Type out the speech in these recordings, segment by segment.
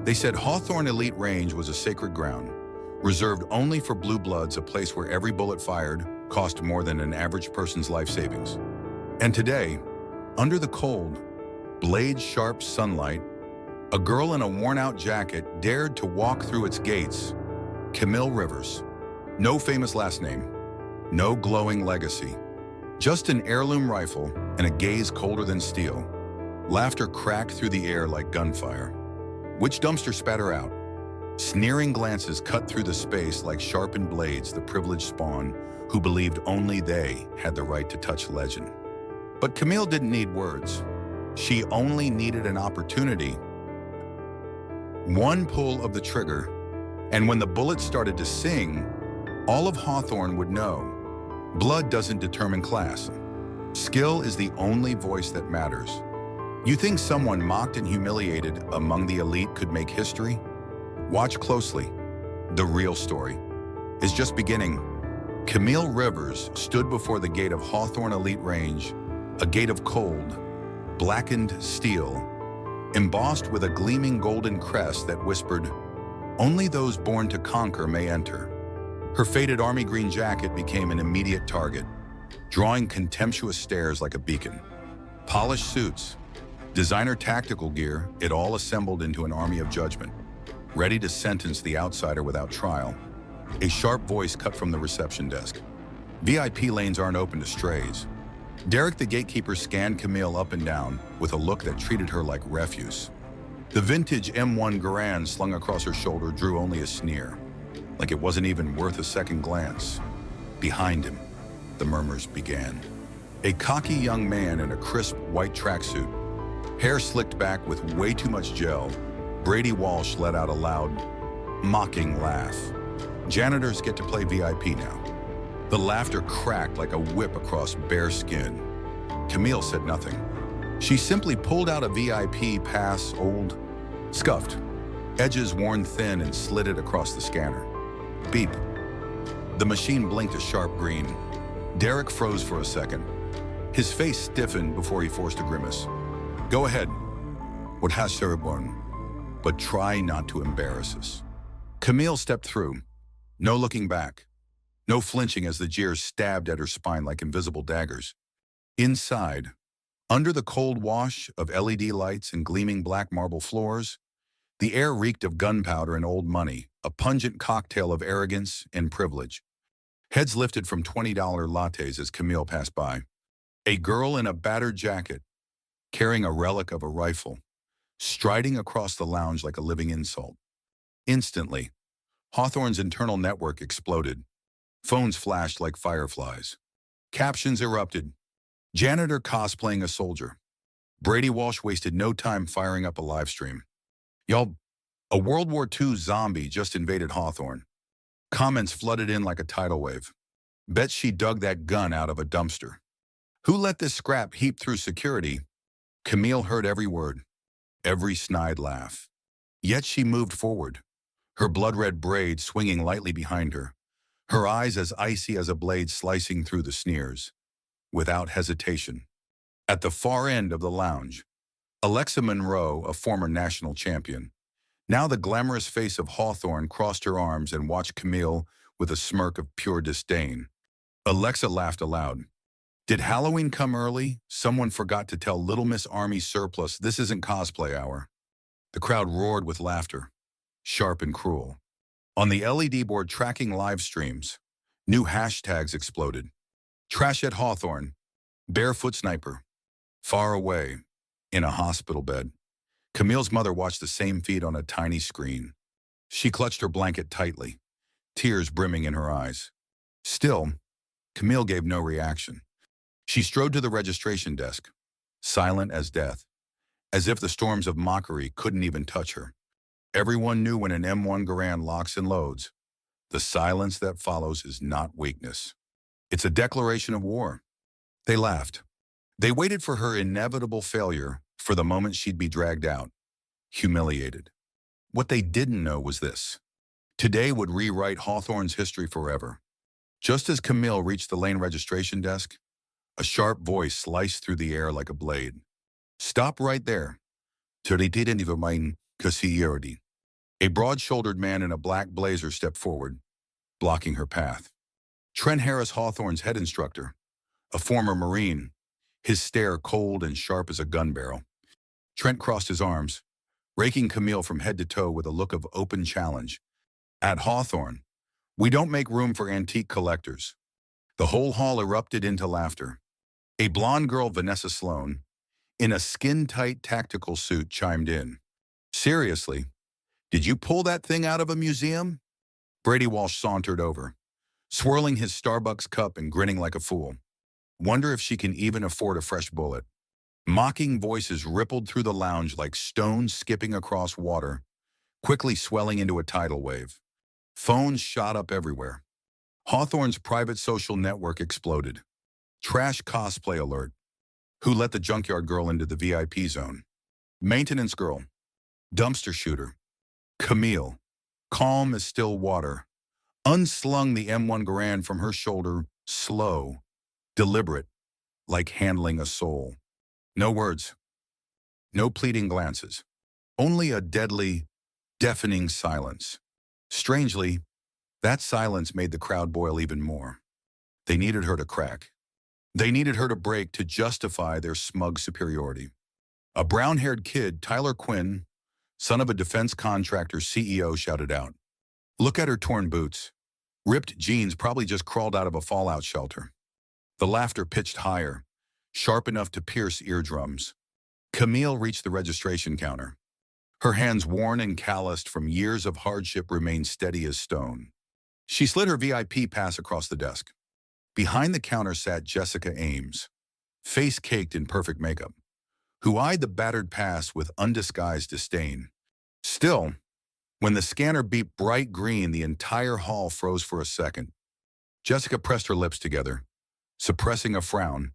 They said Hawthorne Elite Range was a sacred ground, reserved only for blue bloods, a place where every bullet fired cost more than an average person's life savings. And today, under the cold, blade-sharp sunlight, a girl in a worn-out jacket dared to walk through its gates. Camille Rivers. No famous last name, no glowing legacy, just an heirloom rifle and a gaze colder than steel. Laughter cracked through the air like gunfire. Which dumpster spat her out? Sneering glances cut through the space like sharpened blades, the privileged spawn who believed only they had the right to touch legend. But Camille didn't need words. She only needed an opportunity. One pull of the trigger, and when the bullet started to sing, all of Hawthorne would know. Blood doesn't determine class. Skill is the only voice that matters. You think someone mocked and humiliated among the elite could make history? Watch closely. The real story is just beginning. Camille Rivers stood before the gate of Hawthorne Elite Range, a gate of cold, blackened steel, embossed with a gleaming golden crest that whispered, "Only those born to conquer may enter." Her faded army green jacket became an immediate target, drawing contemptuous stares like a beacon. Polished suits, designer tactical gear, it all assembled into an army of judgment, ready to sentence the outsider without trial. A sharp voice cut from the reception desk. VIP lanes aren't open to strays. Derek the gatekeeper scanned Camille up and down with a look that treated her like refuse. The vintage M1 Garand slung across her shoulder drew only a sneer, like it wasn't even worth a second glance. Behind him, the murmurs began. A cocky young man in a crisp white tracksuit, hair slicked back with way too much gel, Brady Walsh let out a loud, mocking laugh. Janitors get to play VIP now. The laughter cracked like a whip across bare skin. Camille said nothing. She simply pulled out a VIP pass, old, scuffed, edges worn thin, and slid it across the scanner. Beep. The machine blinked a sharp green. Derek froze for a second. His face stiffened before he forced a grimace. "Go ahead. What has Cerebon? But try not to embarrass us." Camille stepped through. No looking back. No flinching as the jeers stabbed at her spine like invisible daggers. Inside, under the cold wash of LED lights and gleaming black marble floors, the air reeked of gunpowder and old money, a pungent cocktail of arrogance and privilege. Heads lifted from $20 lattes as Camille passed by. A girl in a battered jacket, carrying a relic of a rifle, striding across the lounge like a living insult. Instantly, Hawthorne's internal network exploded. Phones flashed like fireflies. Captions erupted. Janitor cosplaying a soldier. Brady Walsh wasted no time firing up a live stream. "Y'all, a World War II zombie just invaded Hawthorne." Comments flooded in like a tidal wave. "Bet she dug that gun out of a dumpster." "Who let this scrap heap through security?" Camille heard every word, every snide laugh. Yet she moved forward, her blood-red braid swinging lightly behind her, her eyes as icy as a blade slicing through the sneers. Without hesitation. At the far end of the lounge, Alexa Monroe, a former national champion, now the glamorous face of Hawthorne, crossed her arms and watched Camille with a smirk of pure disdain. Alexa laughed aloud. "Did Halloween come early? Someone forgot to tell Little Miss Army Surplus this isn't cosplay hour." The crowd roared with laughter, sharp and cruel. On the LED board tracking live streams, new hashtags exploded. "Trash at Hawthorne," "Barefoot Sniper," "Far Away," "In a Hospital Bed." Camille's mother watched the same feed on a tiny screen. She clutched her blanket tightly, tears brimming in her eyes. Still, Camille gave no reaction. She strode to the registration desk, silent as death, as if the storms of mockery couldn't even touch her. Everyone knew when an M1 Garand locks and loads, the silence that follows is not weakness. It's a declaration of war. They laughed. They waited for her inevitable failure, for the moment she'd be dragged out, humiliated. What they didn't know was this. Today would rewrite Hawthorne's history forever. Just as Camille reached the lane registration desk, a sharp voice sliced through the air like a blade. "Stop right there. To retire in the kasi A broad-shouldered man in a black blazer stepped forward, blocking her path. Trent Harris Hawthorne's head instructor, a former Marine, his stare cold and sharp as a gun barrel. Trent crossed his arms, raking Camille from head to toe with a look of open challenge. At Hawthorne, we don't make room for antique collectors. The whole hall erupted into laughter. A blonde girl, Vanessa Sloan, in a skin-tight tactical suit, chimed in. Seriously, did you pull that thing out of a museum? Brady Walsh sauntered over, swirling his Starbucks cup and grinning like a fool. Wonder if she can even afford a fresh bullet. Mocking voices rippled through the lounge like stones skipping across water, quickly swelling into a tidal wave. Phones shot up everywhere. Hawthorne's private social network exploded. Trash cosplay alert. Who let the junkyard girl into the VIP zone? Maintenance girl. Dumpster shooter. Camille, calm as still water, unslung the M1 Garand from her shoulder, slow, deliberate, like handling a soul. No words. No pleading glances. Only a deadly, deafening silence. Strangely, that silence made the crowd boil even more. They needed her to crack. They needed her to break to justify their smug superiority. A brown-haired kid, Tyler Quinn, son of a defense contractor CEO, shouted out. Look at her torn boots. Ripped jeans, probably just crawled out of a fallout shelter. The laughter pitched higher, sharp enough to pierce eardrums. Camille reached the registration counter. Her hands, worn and calloused from years of hardship, remained steady as stone. She slid her VIP pass across the desk. Behind the counter sat Jessica Ames, face caked in perfect makeup, who eyed the battered pass with undisguised disdain. Still, when the scanner beeped bright green, the entire hall froze for a second. Jessica pressed her lips together, suppressing a frown,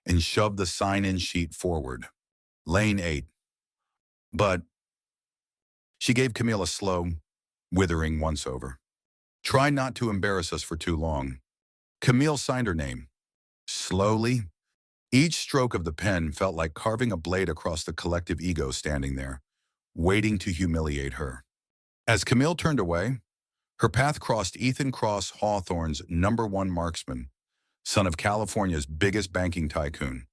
and shoved the sign-in sheet forward. Lane 8. But she gave Camille a slow, withering once-over. Try not to embarrass us for too long. Camille signed her name. Slowly, each stroke of the pen felt like carving a blade across the collective ego standing there, waiting to humiliate her. As Camille turned away, her path crossed Ethan Cross Hawthorne's #1 marksman, son of California's biggest banking tycoon.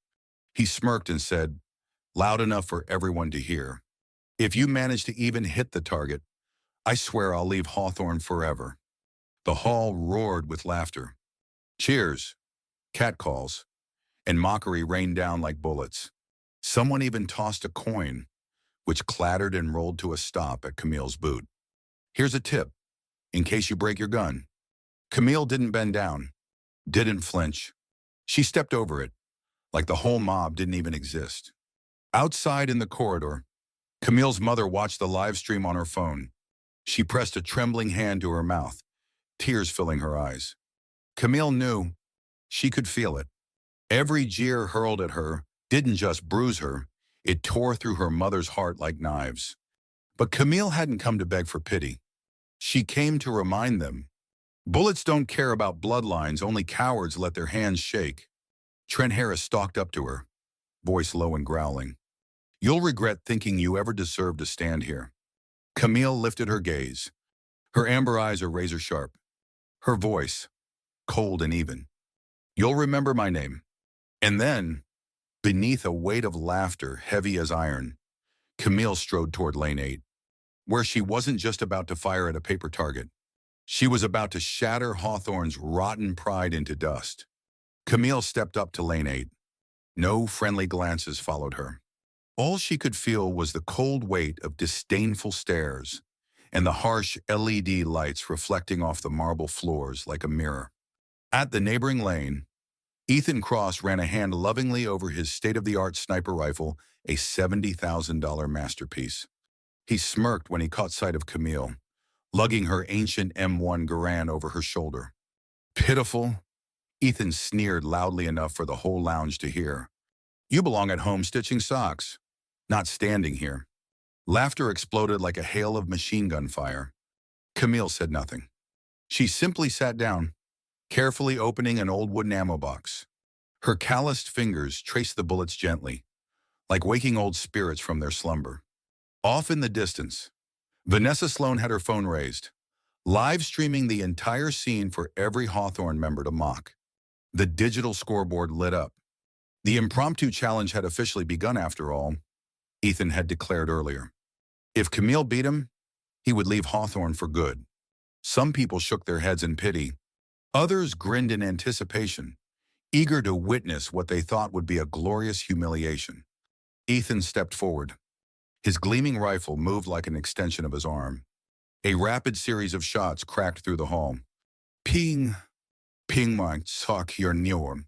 He smirked and said, loud enough for everyone to hear, if you manage to even hit the target, I swear I'll leave Hawthorne forever. The hall roared with laughter. Cheers, catcalls, and mockery rained down like bullets. Someone even tossed a coin, which clattered and rolled to a stop at Camille's boot. Here's a tip, in case you break your gun. Camille didn't bend down, didn't flinch. She stepped over it, like the whole mob didn't even exist. Outside in the corridor, Camille's mother watched the live stream on her phone. She pressed a trembling hand to her mouth, tears filling her eyes. Camille knew. She could feel it. Every jeer hurled at her didn't just bruise her, it tore through her mother's heart like knives. But Camille hadn't come to beg for pity. She came to remind them. Bullets don't care about bloodlines, only cowards let their hands shake. Trent Harris stalked up to her, voice low and growling. You'll regret thinking you ever deserved to stand here. Camille lifted her gaze. Her amber eyes are razor sharp. Her voice, cold and even. You'll remember my name. And then, beneath a weight of laughter heavy as iron, Camille strode toward Lane 8, where she wasn't just about to fire at a paper target. She was about to shatter Hawthorne's rotten pride into dust. Camille stepped up to Lane 8. No friendly glances followed her. All she could feel was the cold weight of disdainful stares and the harsh LED lights reflecting off the marble floors like a mirror. At the neighboring lane, Ethan Cross ran a hand lovingly over his state-of-the-art sniper rifle, a $70,000 masterpiece. He smirked when he caught sight of Camille, lugging her ancient M1 Garand over her shoulder. Pitiful, Ethan sneered loudly enough for the whole lounge to hear. You belong at home stitching socks, not standing here. Laughter exploded like a hail of machine gun fire. Camille said nothing. She simply sat down, carefully opening an old wooden ammo box. Her calloused fingers traced the bullets gently, like waking old spirits from their slumber. Off in the distance, Vanessa Sloan had her phone raised, live streaming the entire scene for every Hawthorne member to mock. The digital scoreboard lit up. The impromptu challenge had officially begun after all, Ethan had declared earlier. If Camille beat him, he would leave Hawthorne for good. Some people shook their heads in pity. Others grinned in anticipation, eager to witness what they thought would be a glorious humiliation. Ethan stepped forward. His gleaming rifle moved like an extension of his arm. A rapid series of shots cracked through the hall. Ping, ping my sock your norm.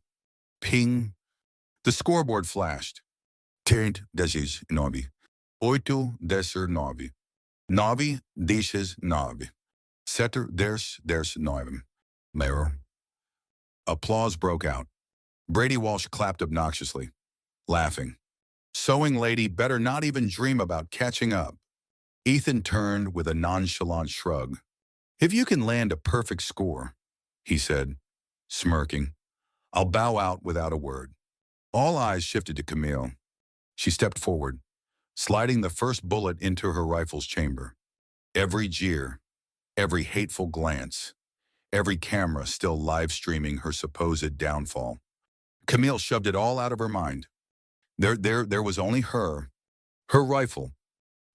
Ping. The scoreboard flashed. 10-9. 8-9. 9-9. 7-9. Mayor. Applause broke out. Brady Walsh clapped obnoxiously, laughing. Sewing lady better not even dream about catching up. Ethan turned with a nonchalant shrug. If you can land a perfect score, he said, smirking, I'll bow out without a word. All eyes shifted to Camille. She stepped forward, sliding the first bullet into her rifle's chamber. Every jeer, every hateful glance, every camera still live streaming her supposed downfall. Camille shoved it all out of her mind. There was only her rifle,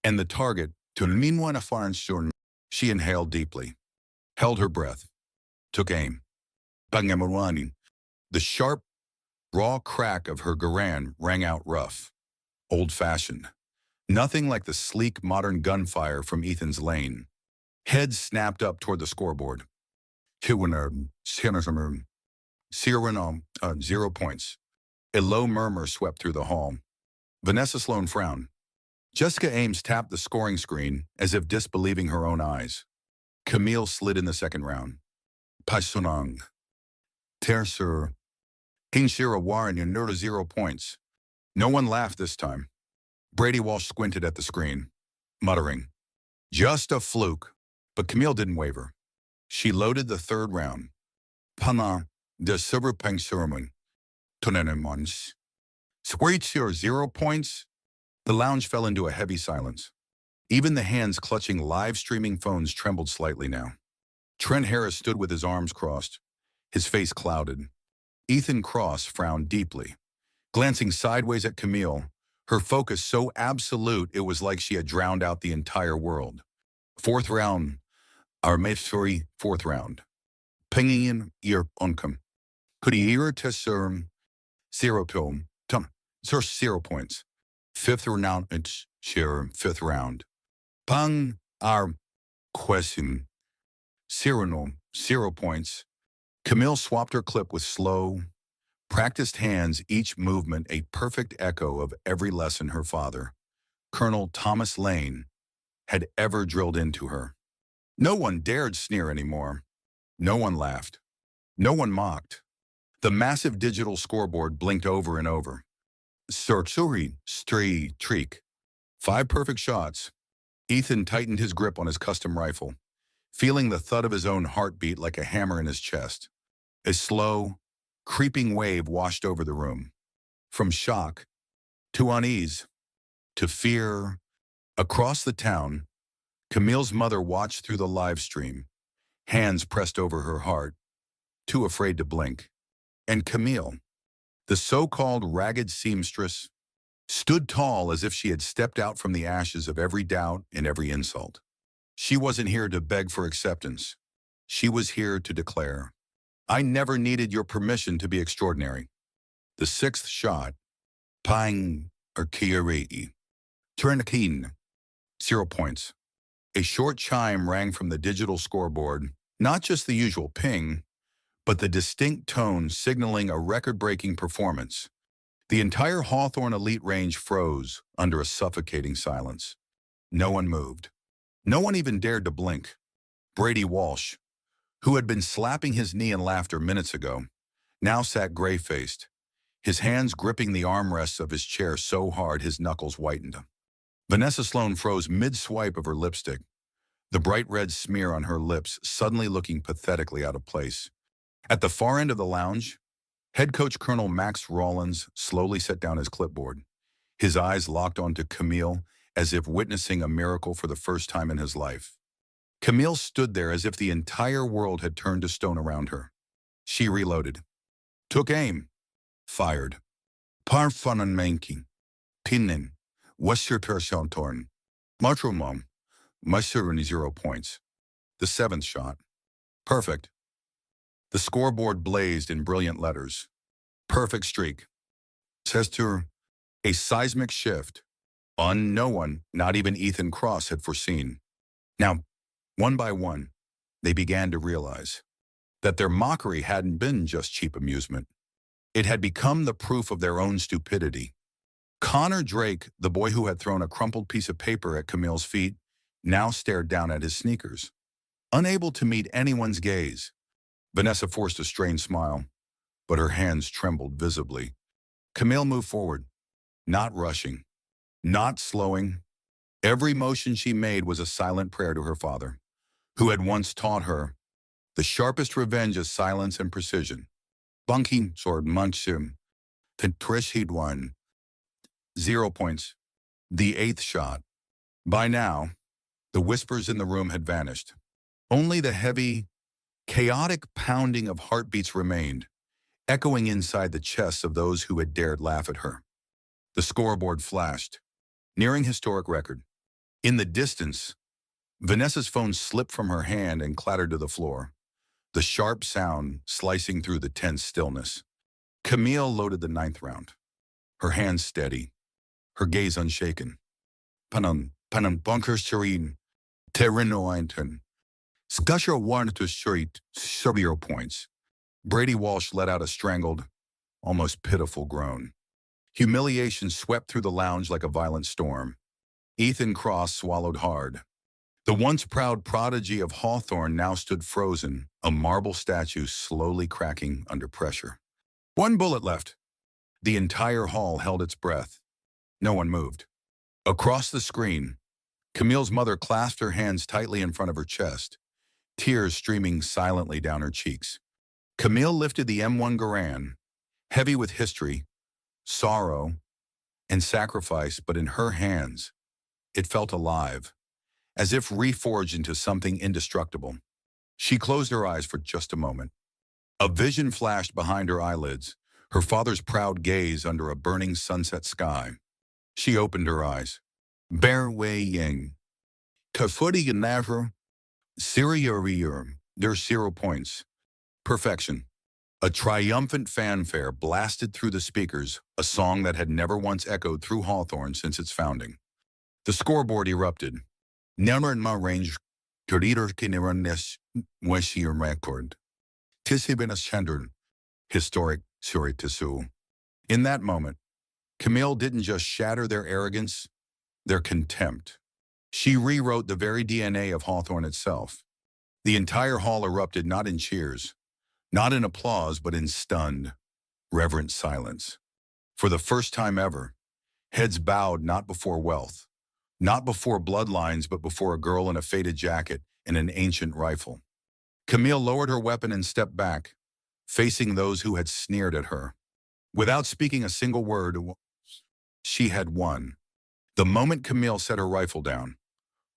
and the target to Minwana Farnshorn. She inhaled deeply, held her breath, took aim. Bangamurani. The sharp, raw crack of her Garand rang out rough, old-fashioned. Nothing like the sleek, modern gunfire from Ethan's lane. Heads snapped up toward the scoreboard. 0 points. A low murmur swept through the hall. Vanessa Sloan frowned. Jessica Ames tapped the scoring screen as if disbelieving her own eyes. Camille slid in the second round. Pasonang. Tercer. Kinshira Warren Yunura 0 points. No one laughed this time. Brady Walsh squinted at the screen, muttering, just a fluke. But Camille didn't waver. She loaded the third round. Pana de Silver Peng Ceremony. Tonenemons. Squeetsir 0 points. The lounge fell into a heavy silence. Even the hands clutching live streaming phones trembled slightly now. Trent Harris stood with his arms crossed, his face clouded. Ethan Cross frowned deeply, glancing sideways at Camille, her focus so absolute it was like she had drowned out the entire world. Fourth round. Our Mayfuri, fourth round. Pinging in ear uncome. Could he hear tesserm 0 film? Tum. 0 points. Fifth round. It's share fifth round. Pang our question. 0 points. Camille swapped her clip with slow, practiced hands, each movement a perfect echo of every lesson her father, Colonel Thomas Lane, had ever drilled into her. No one dared sneer anymore. No one laughed. No one mocked. The massive digital scoreboard blinked over and over. Sortsuri, treek. 5 perfect shots. Ethan tightened his grip on his custom rifle, feeling the thud of his own heartbeat like a hammer in his chest. A slow, creeping wave washed over the room. From shock, to unease, to fear. Across the town, Camille's mother watched through the live stream, hands pressed over her heart, too afraid to blink. And Camille, the so-called ragged seamstress, stood tall as if she had stepped out from the ashes of every doubt and every insult. She wasn't here to beg for acceptance. She was here to declare, I never needed your permission to be extraordinary. The sixth shot, Pang or Kiarei. Turnakin, 0 points. A short chime rang from the digital scoreboard, not just the usual ping, but the distinct tone signaling a record-breaking performance. The entire Hawthorne elite range froze under a suffocating silence. No one moved. No one even dared to blink. Brady Walsh, who had been slapping his knee in laughter minutes ago, now sat gray-faced, his hands gripping the armrests of his chair so hard his knuckles whitened. Vanessa Sloan froze mid-swipe of her lipstick, the bright red smear on her lips suddenly looking pathetically out of place. At the far end of the lounge, head coach Colonel Max Rawlins slowly set down his clipboard, his eyes locked onto Camille as if witnessing a miracle for the first time in his life. Camille stood there as if the entire world had turned to stone around her. She reloaded. Took aim. Fired. Parfanen manking. Pinnen. Wester Torn. Matrumom. Mushuruni 0 points. The 7th shot. Perfect. The scoreboard blazed in brilliant letters. Perfect streak. Tester. A seismic shift. No one, not even Ethan Cross, had foreseen. Now, one by one, they began to realize that their mockery hadn't been just cheap amusement. It had become the proof of their own stupidity. Connor Drake, the boy who had thrown a crumpled piece of paper at Camille's feet, now stared down at his sneakers. Unable to meet anyone's gaze, Vanessa forced a strained smile, but her hands trembled visibly. Camille moved forward, not rushing, not slowing. Every motion she made was a silent prayer to her father, who had once taught her the sharpest revenge is silence and precision. Bunking sword munchim, Petrish won. 0 points. The 8th shot. By now, the whispers in the room had vanished. Only the heavy, chaotic pounding of heartbeats remained, echoing inside the chests of those who had dared laugh at her. The scoreboard flashed, nearing historic record. In the distance, Vanessa's phone slipped from her hand and clattered to the floor, the sharp sound slicing through the tense stillness. Camille loaded the 9th round, her hands steady, her gaze unshaken. Panam bunkers serene, terrenointon. Scusher wanted to street 0 points. Brady Walsh let out a strangled, almost pitiful groan. Humiliation swept through the lounge like a violent storm. Ethan Cross swallowed hard. The once proud prodigy of Hawthorne now stood frozen, a marble statue slowly cracking under pressure. 1 bullet left. The entire hall held its breath. No one moved. Across the screen, Camille's mother clasped her hands tightly in front of her chest, tears streaming silently down her cheeks. Camille lifted the M1 Garand, heavy with history, sorrow, and sacrifice, but in her hands, it felt alive, as if reforged into something indestructible. She closed her eyes for just a moment. A vision flashed behind her eyelids, her father's proud gaze under a burning sunset sky. She opened her eyes. Bear Wei Ying. Kafuti Ganaver. Syria. There's 0 points. Perfection. A triumphant fanfare blasted through the speakers, a song that had never once echoed through Hawthorne since its founding. The scoreboard erupted. Never in my range, Torito Kineranes Weshier record. Tisibina Chandran. Historic Suri Tisu. In that moment, Camille didn't just shatter their arrogance, their contempt. She rewrote the very DNA of Hawthorne itself. The entire hall erupted not in cheers, not in applause, but in stunned, reverent silence. For the first time ever, heads bowed not before wealth, not before bloodlines, but before a girl in a faded jacket and an ancient rifle. Camille lowered her weapon and stepped back, facing those who had sneered at her. Without speaking a single word, she had won. The moment Camille set her rifle down,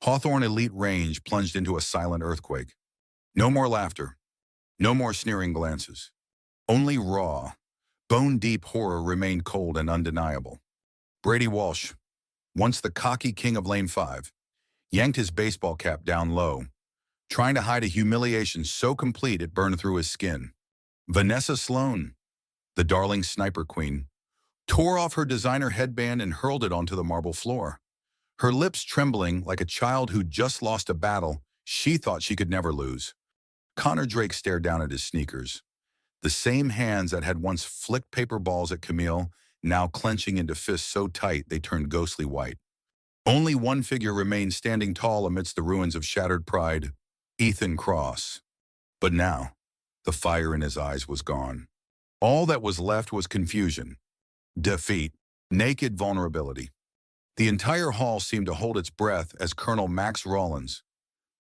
Hawthorne Elite Range plunged into a silent earthquake. No more laughter, no more sneering glances. Only raw, bone-deep horror remained cold and undeniable. Brady Walsh, once the cocky king of Lane 5, yanked his baseball cap down low, trying to hide a humiliation so complete it burned through his skin. Vanessa Sloan, the darling sniper queen, tore off her designer headband and hurled it onto the marble floor. Her lips trembling like a child who'd just lost a battle she thought she could never lose. Connor Drake stared down at his sneakers. The same hands that had once flicked paper balls at Camille, now clenching into fists so tight they turned ghostly white. Only one figure remained standing tall amidst the ruins of shattered pride, Ethan Cross. But now, the fire in his eyes was gone. All that was left was confusion, defeat, naked vulnerability. The entire hall seemed to hold its breath as Colonel Max Rollins,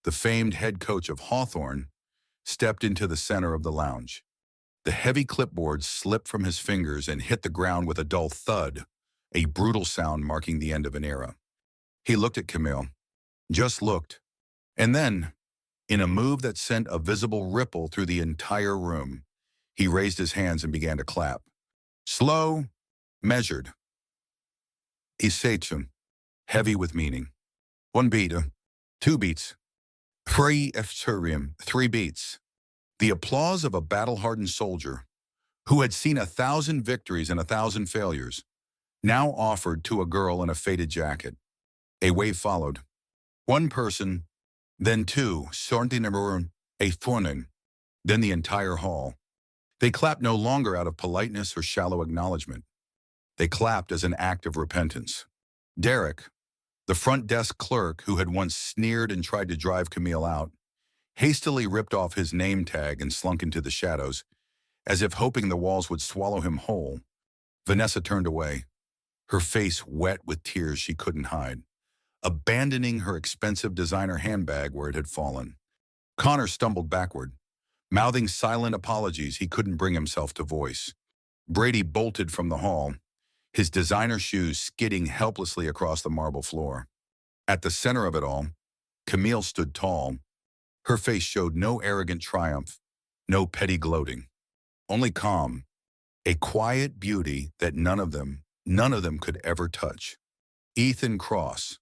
the famed head coach of Hawthorne, stepped into the center of the lounge. The heavy clipboard slipped from his fingers and hit the ground with a dull thud, a brutal sound marking the end of an era. He looked at Camille, just looked, and then, in a move that sent a visible ripple through the entire room, he raised his hands and began to clap. Slow, measured, essential, heavy with meaning. One beat, two beats, three efturium, three beats. The applause of a battle-hardened soldier who had seen 1,000 victories and 1,000 failures, now offered to a girl in a faded jacket. A wave followed. One person, then two, a thorning, then the entire hall. They clapped no longer out of politeness or shallow acknowledgement. They clapped as an act of repentance. Derek, the front desk clerk who had once sneered and tried to drive Camille out, hastily ripped off his name tag and slunk into the shadows, as if hoping the walls would swallow him whole. Vanessa turned away, her face wet with tears she couldn't hide, abandoning her expensive designer handbag where it had fallen. Connor stumbled backward, mouthing silent apologies he couldn't bring himself to voice. Brady bolted from the hall, his designer shoes skidding helplessly across the marble floor. At the center of it all, Camille stood tall. Her face showed no arrogant triumph, no petty gloating, only calm, a quiet beauty that none of them could ever touch. Ethan Cross,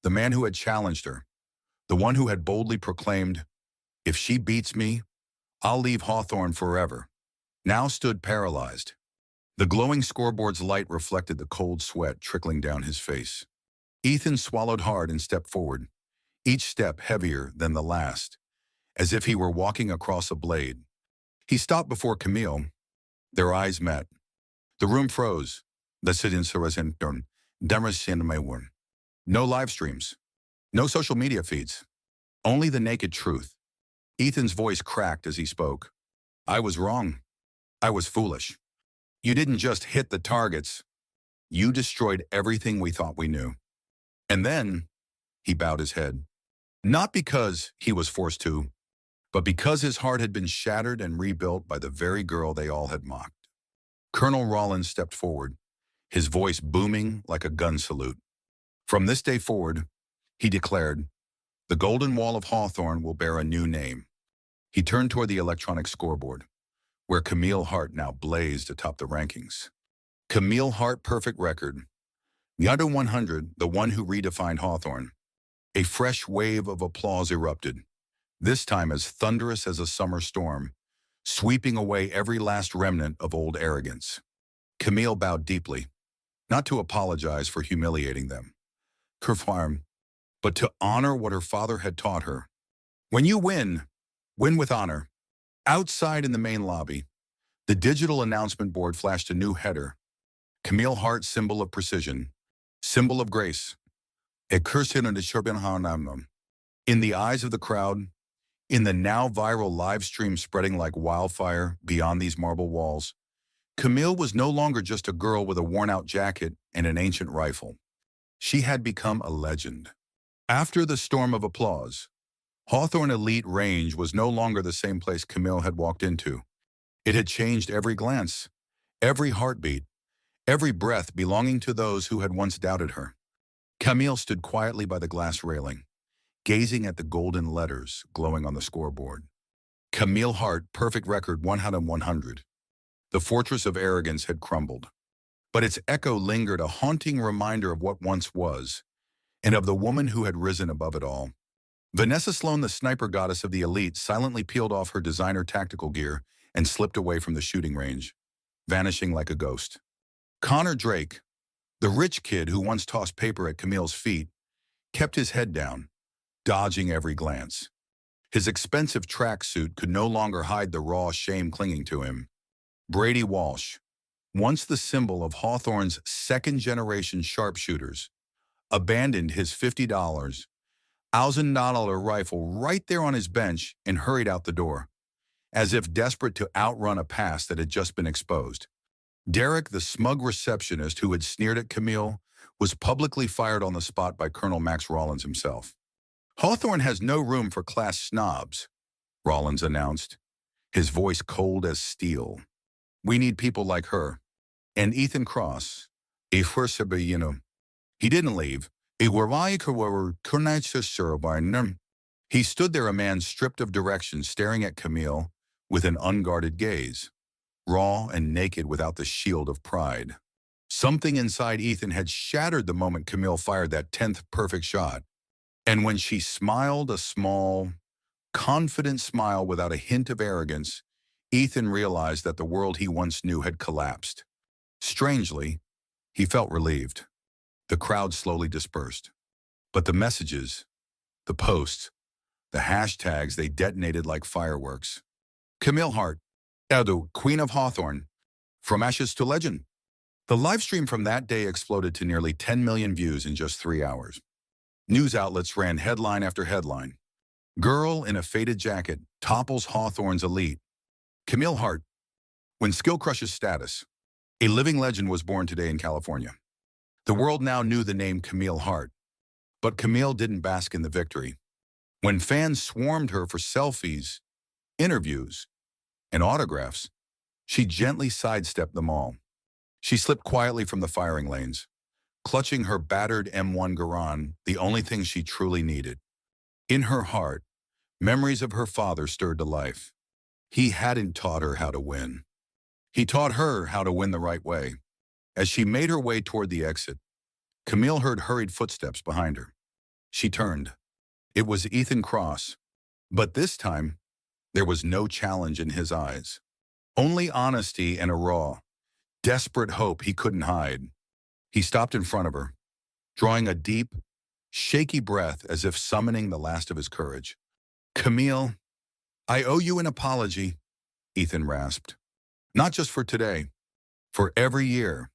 the man who had challenged her, the one who had boldly proclaimed, "If she beats me, I'll leave Hawthorne forever," now stood paralyzed. The glowing scoreboard's light reflected the cold sweat trickling down his face. Ethan swallowed hard and stepped forward, each step heavier than the last, as if he were walking across a blade. He stopped before Camille. Their eyes met. The room froze. No live streams. No social media feeds. Only the naked truth. Ethan's voice cracked as he spoke. I was wrong. I was foolish. You didn't just hit the targets. You destroyed everything we thought we knew. And then, he bowed his head. Not because he was forced to, but because his heart had been shattered and rebuilt by the very girl they all had mocked. Colonel Rollins stepped forward, his voice booming like a gun salute. From this day forward, he declared, the Golden Wall of Hawthorne will bear a new name. He turned toward the electronic scoreboard, where Camille Hart now blazed atop the rankings. Camille Hart perfect record. The under 100, the one who redefined Hawthorne. A fresh wave of applause erupted, this time as thunderous as a summer storm, sweeping away every last remnant of old arrogance. Camille bowed deeply, not to apologize for humiliating them, but to honor what her father had taught her. When you win, win with honor. Outside in the main lobby, the digital announcement board flashed a new header. Camille Hart, symbol of precision, symbol of grace. In the eyes of the crowd, in the now viral live stream spreading like wildfire beyond these marble walls, Camille was no longer just a girl with a worn-out jacket and an ancient rifle. She had become a legend. After the storm of applause, Hawthorne Elite Range was no longer the same place Camille had walked into. It had changed every glance, every heartbeat, every breath belonging to those who had once doubted her. Camille stood quietly by the glass railing, gazing at the golden letters glowing on the scoreboard. Camille Hart, perfect record 100. The fortress of arrogance had crumbled, but its echo lingered, a haunting reminder of what once was, and of the woman who had risen above it all. Vanessa Sloan, the sniper goddess of the elite, silently peeled off her designer tactical gear and slipped away from the shooting range, vanishing like a ghost. Connor Drake, the rich kid who once tossed paper at Camille's feet, kept his head down, dodging every glance. His expensive tracksuit could no longer hide the raw shame clinging to him. Brady Walsh, once the symbol of Hawthorne's second-generation sharpshooters, abandoned his $50, $1,000 rifle right there on his bench and hurried out the door, as if desperate to outrun a past that had just been exposed. Derek, the smug receptionist who had sneered at Camille, was publicly fired on the spot by Colonel Max Rollins himself. Hawthorne has no room for class snobs, Rollins announced, his voice cold as steel. We need people like her. And Ethan Cross, he didn't leave, He stood there, a man stripped of direction, staring at Camille with an unguarded gaze, raw and naked without the shield of pride. Something inside Ethan had shattered the moment Camille fired that 10th perfect shot. And when she smiled, a small, confident smile without a hint of arrogance, Ethan realized that the world he once knew had collapsed. Strangely, he felt relieved. The crowd slowly dispersed. But the messages, the posts, the hashtags, they detonated like fireworks. Camille Hart, Edu, Queen of Hawthorne, from ashes to legend. The live stream from that day exploded to nearly 10 million views in just 3 hours. News outlets ran headline after headline. Girl in a faded jacket topples Hawthorne's elite. Camille Hart, when skill crushes status. A living legend was born today in California. The world now knew the name Camille Hart. But Camille didn't bask in the victory. When fans swarmed her for selfies, interviews, and autographs, she gently sidestepped them all. She slipped quietly from the firing lanes, clutching her battered M1 Garand, the only thing she truly needed. In her heart, memories of her father stirred to life. He hadn't taught her how to win. He taught her how to win the right way. As she made her way toward the exit, Camille heard hurried footsteps behind her. She turned. It was Ethan Cross, but this time, there was no challenge in his eyes. Only honesty and a raw, desperate hope he couldn't hide. He stopped in front of her, drawing a deep, shaky breath as if summoning the last of his courage. "Camille, I owe you an apology," Ethan rasped. "Not just for today, for every year.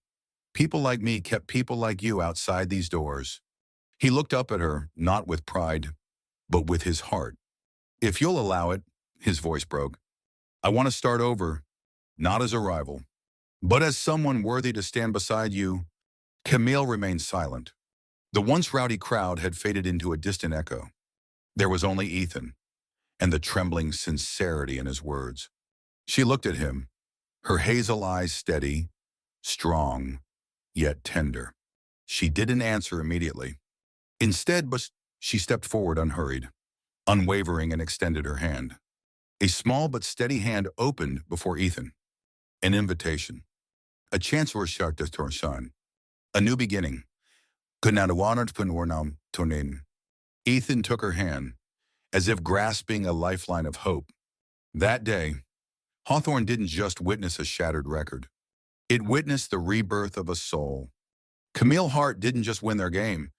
People like me kept people like you outside these doors." He looked up at her, not with pride, but with his heart. "If you'll allow it," his voice broke, "I want to start over, not as a rival, but as someone worthy to stand beside you." Camille remained silent. The once rowdy crowd had faded into a distant echo. There was only Ethan, and the trembling sincerity in his words. She looked at him, her hazel eyes steady, strong, yet tender. She didn't answer immediately. Instead, but she stepped forward unhurried, unwavering, and extended her hand. A small but steady hand opened before Ethan. An invitation. A chance for son. A new beginning. Ethan took her hand, as if grasping a lifeline of hope. That day, Hawthorne didn't just witness a shattered record. It witnessed the rebirth of a soul. Camille Hart didn't just win their game.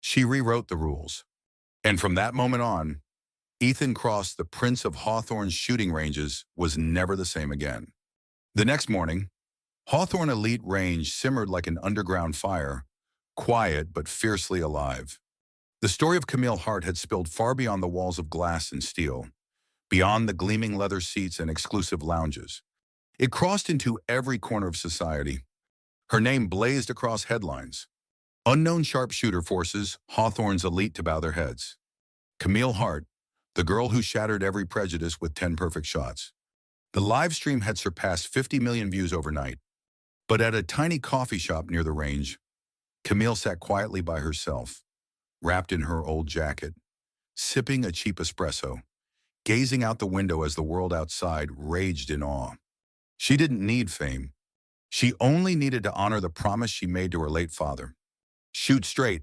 She rewrote the rules. And from that moment on, Ethan Cross, the prince of Hawthorne's shooting ranges, was never the same again. The next morning, Hawthorne Elite Range simmered like an underground fire, quiet but fiercely alive. The story of Camille Hart had spilled far beyond the walls of glass and steel, beyond the gleaming leather seats and exclusive lounges. It crossed into every corner of society. Her name blazed across headlines. Unknown sharpshooter forces Hawthorne's elite to bow their heads. Camille Hart, the girl who shattered every prejudice with 10 perfect shots. The live stream had surpassed 50 million views overnight. But at a tiny coffee shop near the range, Camille sat quietly by herself, wrapped in her old jacket, sipping a cheap espresso, gazing out the window as the world outside raged in awe. She didn't need fame. She only needed to honor the promise she made to her late father. Shoot straight,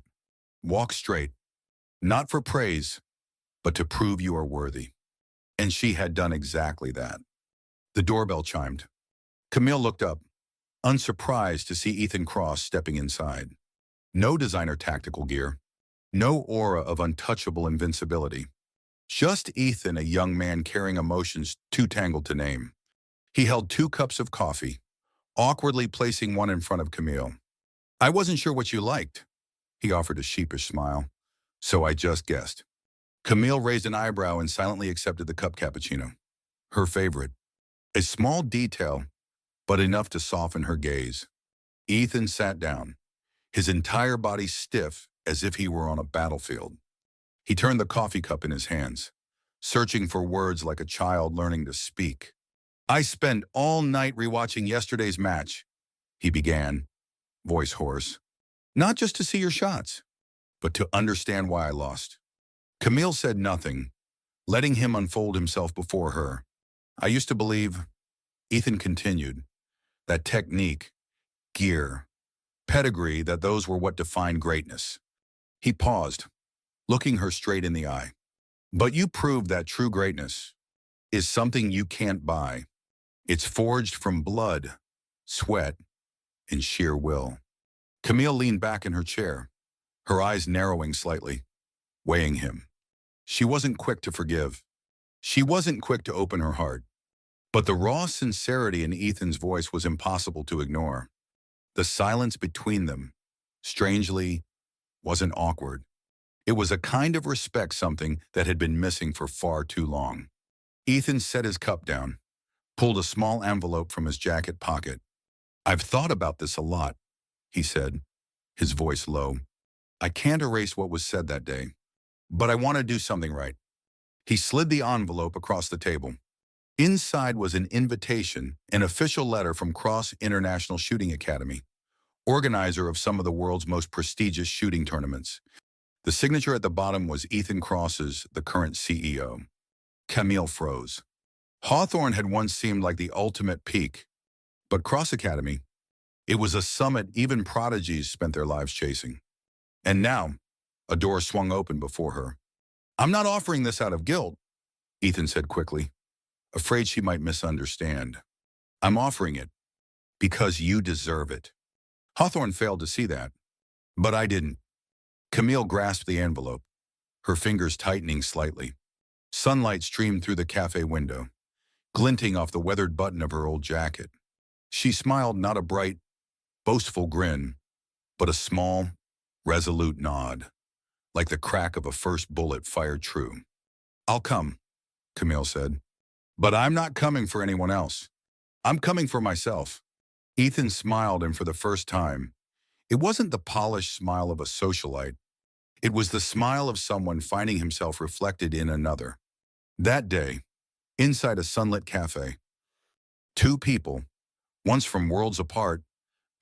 walk straight, not for praise, but to prove you are worthy. And she had done exactly that. The doorbell chimed. Camille looked up, unsurprised to see Ethan Cross stepping inside. No designer tactical gear, no aura of untouchable invincibility. Just Ethan, a young man carrying emotions too tangled to name. He held 2 cups of coffee, awkwardly placing one in front of Camille. "I wasn't sure what you liked," he offered a sheepish smile. "So I just guessed." Camille raised an eyebrow and silently accepted the cup cappuccino. Her favorite. A small detail, but enough to soften her gaze. Ethan sat down, his entire body stiff as if he were on a battlefield. He turned the coffee cup in his hands, searching for words like a child learning to speak. "I spent all night rewatching yesterday's match," he began, voice hoarse. "Not just to see your shots, but to understand why I lost. Camille said nothing, letting him unfold himself before her. I used to believe, Ethan continued, that technique, gear, pedigree, that those were what defined greatness. He paused, looking her straight in the eye. But you proved that true greatness is something you can't buy. It's forged from blood, sweat, and sheer will. Camille leaned back in her chair, her eyes narrowing slightly, weighing him. She wasn't quick to forgive. She wasn't quick to open her heart. But the raw sincerity in Ethan's voice was impossible to ignore. The silence between them, strangely, wasn't awkward. It was a kind of respect, something that had been missing for far too long. Ethan set his cup down, pulled a small envelope from his jacket pocket. I've thought about this a lot, he said, his voice low. I can't erase what was said that day, but I want to do something right. He slid the envelope across the table. Inside was an invitation, an official letter from Cross International Shooting Academy, organizer of some of the world's most prestigious shooting tournaments. The signature at the bottom was Ethan Cross's, the current CEO. Camille froze. Hawthorne had once seemed like the ultimate peak, but Cross Academy, it was a summit even prodigies spent their lives chasing. And now, a door swung open before her. I'm not offering this out of guilt, Ethan said quickly, afraid she might misunderstand. I'm offering it because you deserve it. Hawthorne failed to see that, but I didn't. Camille grasped the envelope, her fingers tightening slightly. Sunlight streamed through the cafe window, glinting off the weathered button of her old jacket. She smiled, not a bright, boastful grin, but a small, resolute nod, like the crack of a first bullet fired true. I'll come, Camille said, but I'm not coming for anyone else. I'm coming for myself. Ethan smiled, and for the first time, it wasn't the polished smile of a socialite. It was the smile of someone finding himself reflected in another. That day, inside a sunlit cafe, two people, once from worlds apart,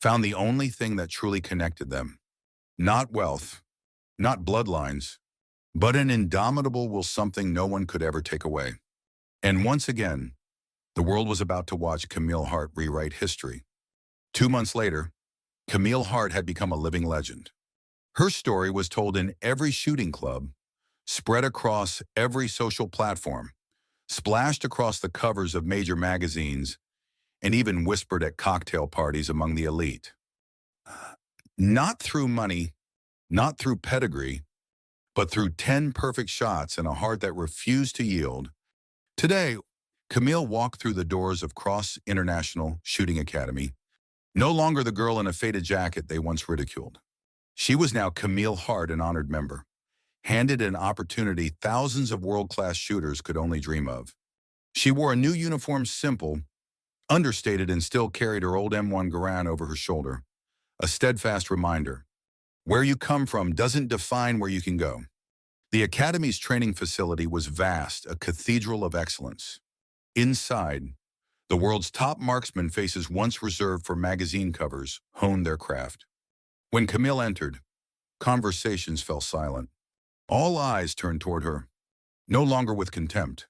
found the only thing that truly connected them. Not wealth, not bloodlines, but an indomitable will, something no one could ever take away. And once again, the world was about to watch Camille Hart rewrite history. 2 months later, Camille Hart had become a living legend. Her story was told in every shooting club, spread across every social platform, splashed across the covers of major magazines, and even whispered at cocktail parties among the elite. Not through money, not through pedigree, but through 10 perfect shots and a heart that refused to yield. Today, Camille walked through the doors of Cross International Shooting Academy, no longer the girl in a faded jacket they once ridiculed. She was now Camille Hart, an honored member, handed an opportunity thousands of world-class shooters could only dream of. She wore a new uniform, simple, understated, and still carried her old M1 Garand over her shoulder, a steadfast reminder. Where you come from doesn't define where you can go. The Academy's training facility was vast, a cathedral of excellence. Inside, the world's top marksman faces, once reserved for magazine covers, honed their craft. When Camille entered, conversations fell silent. All eyes turned toward her, no longer with contempt,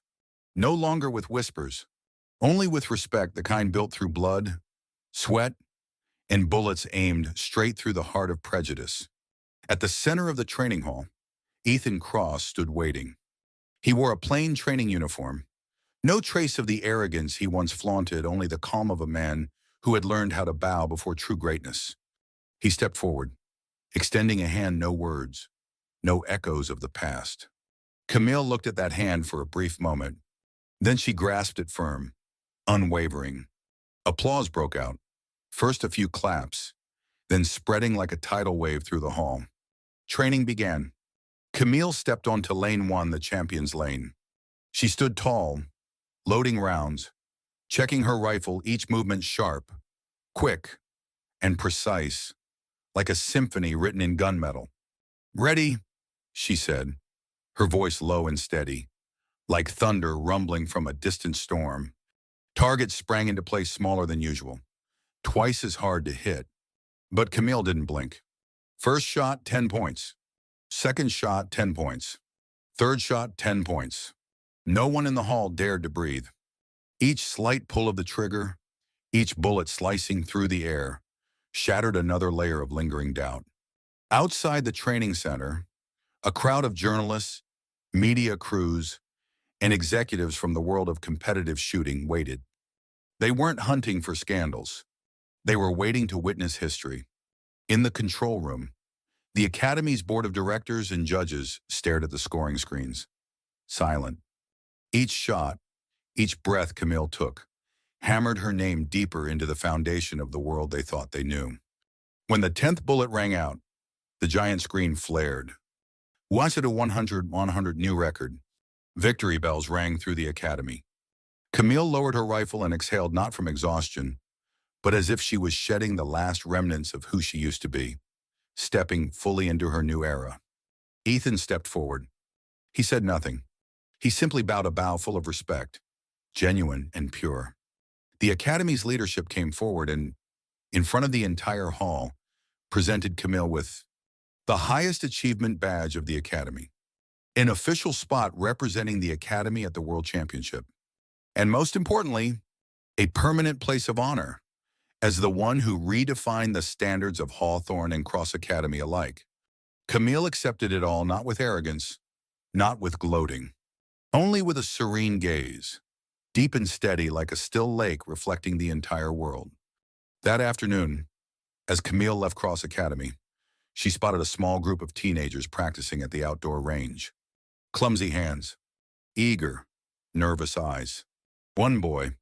no longer with whispers, only with respect, the kind built through blood, sweat, and bullets aimed straight through the heart of prejudice. At the center of the training hall, Ethan Cross stood waiting. He wore a plain training uniform, no trace of the arrogance he once flaunted, only the calm of a man who had learned how to bow before true greatness. He stepped forward, extending a hand, no words, no echoes of the past. Camille looked at that hand for a brief moment. Then she grasped it firm, unwavering. Applause broke out, first a few claps, then spreading like a tidal wave through the hall. Training began. Camille stepped onto lane 1, the champion's lane. She stood tall, loading rounds, checking her rifle, each movement sharp, quick, and precise, like a symphony written in gunmetal. Ready, she said, her voice low and steady, like thunder rumbling from a distant storm. Targets sprang into place, smaller than usual, twice as hard to hit. But Camille didn't blink. First shot, 10 points. Second shot, 10 points. Third shot, 10 points. No one in the hall dared to breathe. Each slight pull of the trigger, each bullet slicing through the air, shattered another layer of lingering doubt. Outside the training center, a crowd of journalists, media crews, and executives from the world of competitive shooting waited. They weren't hunting for scandals. They were waiting to witness history. In the control room, the Academy's board of directors and judges stared at the scoring screens, silent. Each shot, each breath Camille took, hammered her name deeper into the foundation of the world they thought they knew. When the 10th bullet rang out, the giant screen flared. Was it a 100 new record? Victory bells rang through the academy. Camille lowered her rifle and exhaled not from exhaustion, but as if she was shedding the last remnants of who she used to be, stepping fully into her new era. Ethan stepped forward. He said nothing. He simply bowed a bow full of respect, genuine and pure. The academy's leadership came forward and, in front of the entire hall, presented Camille with the highest achievement badge of the academy, an official spot representing the academy at the World Championship, and most importantly, a permanent place of honor as the one who redefined the standards of Hawthorne and Cross Academy alike. Camille accepted it all not with arrogance, not with gloating, only with a serene gaze, deep and steady like a still lake reflecting the entire world. That afternoon, as Camille left Cross Academy, she spotted a small group of teenagers practicing at the outdoor range. Clumsy hands, eager, nervous eyes. One boy,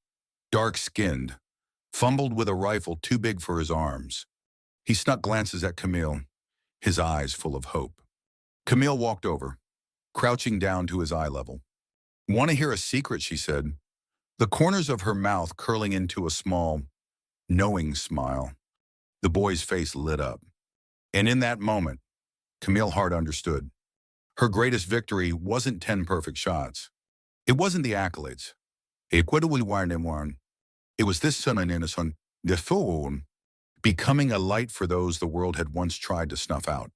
dark-skinned, fumbled with a rifle too big for his arms. He snuck glances at Camille, his eyes full of hope. Camille walked over, crouching down to his eye level. "Want to hear a secret?" she said, the corners of her mouth curling into a small, knowing smile. The boy's face lit up. And in that moment, Camille Hart understood. Her greatest victory wasn't 10 perfect shots. It wasn't the accolades. It was this son, the phone, becoming a light for those the world had once tried to snuff out.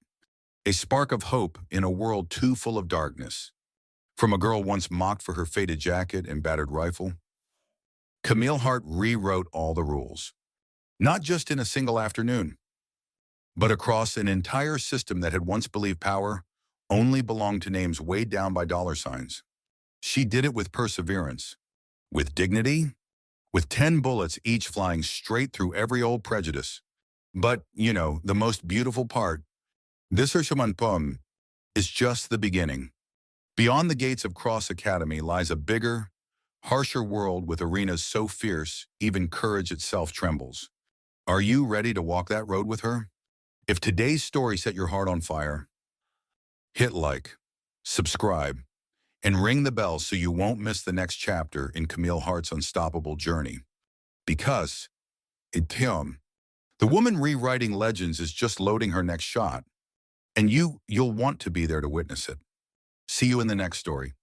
A spark of hope in a world too full of darkness. From a girl once mocked for her faded jacket and battered rifle, Camille Hart rewrote all the rules. Not just in a single afternoon, but across an entire system that had once believed power only belonged to names weighed down by dollar signs. She did it with perseverance, with dignity, with 10 bullets each flying straight through every old prejudice. But, the most beautiful part, this Pom, is just the beginning. Beyond the gates of Cross Academy lies a bigger, harsher world with arenas so fierce, even courage itself trembles. Are you ready to walk that road with her? If today's story set your heart on fire, hit like, subscribe, and ring the bell so you won't miss the next chapter in Camille Hart's unstoppable journey. Because, the woman rewriting legends is just loading her next shot, and you'll want to be there to witness it. See you in the next story.